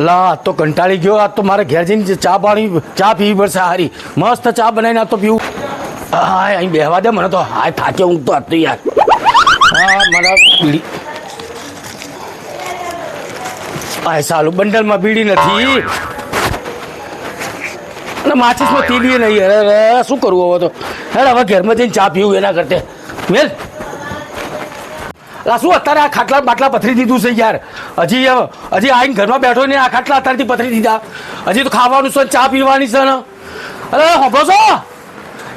અલા આ તો કંટાળી ગયો. આ તો મારે ઘેર જઈને ચા પીવી પડશે. હારી મસ્ત ચા બનાવીને આ તો પીવું. હા અહીં બેહવા દે મને તો. હા થાક્યો હું તો હતો યાર. હા મારા બીડી આ સાલું બંડલમાં બીડી નથી અને માચીસમાં તીલીએ નહીં. અરે શું કરવું હવે તો. હવે ઘરમાં જઈને ચા પીવું એના કરતે મેલ. શું અત્યારે આ ખાટલા બાટલા પથરી દીધું છે યાર. હજી આવીને ઘરમાં બેઠો ને આ ખાટલા અત્યારથી પથરી દીધા. હજી તો ખાવાનું છે ચા પીવાની છે ને. અરે હોભો છો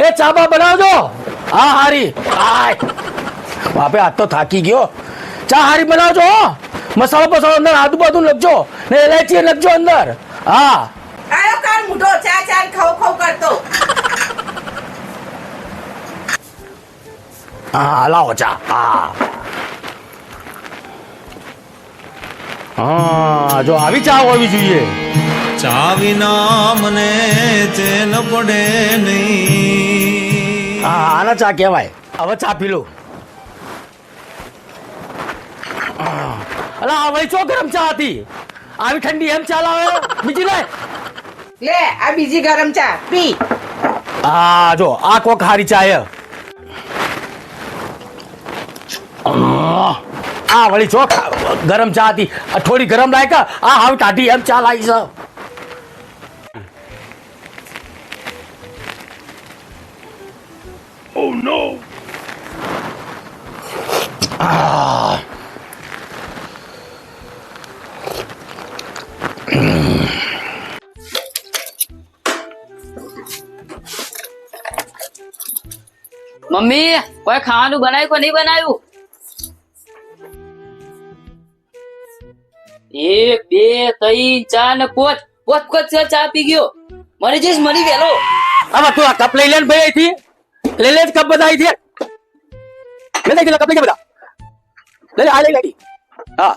એ ચા બા બનાવજો. હા હારી હાય બાપે આજ તો થાકી ગયો. ચા હારી બનાવજો. મસાલો પસાલો અંદર આદુ બાદુ લખજો ને એલાયચી લખજો અંદર. હા આયો કાન મુઢો ચા ચા ખાવ ખાવ કરતો. હા લાવો ચા. હા હા જો આવી ચા હોવી જોઈએ. ચા વિના મને ચેન પડે નહીં. હા આના ચા કહેવાય. હવે ચા પી લો. અલા હવે ચો ગરમ ચા હતી. આવી ઠંડી એમ ચા લાવે બીજી લે. લે આ બીજી ગરમ ચા પી. હા જો આ કોક હારી ચા હે. આ વળી જો ગરમ ચા હતી. થોડી ગરમ લાયકા આ હાવ ટાઢી એમ ચા લાવી છે. Oh no. મમ્મી કોઈ ખાવાનું બનાવ્યું કે નહીં બનાવ્યું? 1 2 3 4 ને 5 5 ચા પી ગયો. મરી જઈશ મરી વેલો. હવે તું આ કપ લઈ લે ને ભાઈ અહીંથી. લઈ લે કપ બધા અહીંથી. લઈ લે કપ લઈ બધા. લઈ લે આ લઈ લે. હા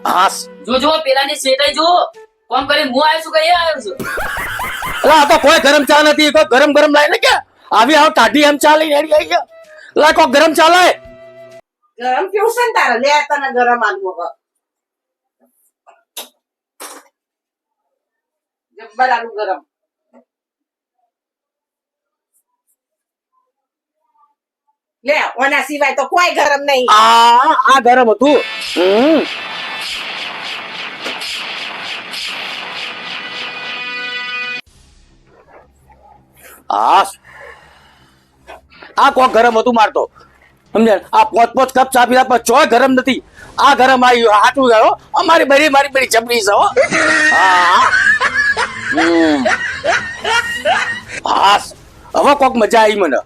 હા જો પેલાની સેટાઈ જો. કોમ કરી હું આવ્યો છું કે એ આવ્યો છું? અલા આ તો કોઈ ગરમ ચા નથી. કોઈ ગરમ લાય ને કે આવી આવ ટાઢી એમ ચા લઈને આવી ગયા. લા કોઈ ગરમ ચા લાય. ગરમ કેવું છે ને તારે? લે તને ગરમ આલવો હવે. જબ્બર આલુ ગરમ. લે ઓના સિવાય તો કોઈ ગરમ નહીં. આ ગરમ હતું. આ કોક ગરમ હતું મારતો સમજે. આ 5 કપ ચા પીધા પણ ચોય ગરમ નથી. આ ગરમ આવ્યું હાટું ગયો. મારી બધી ચપડી છે હો. હા હવે કોક મજા આવી મને.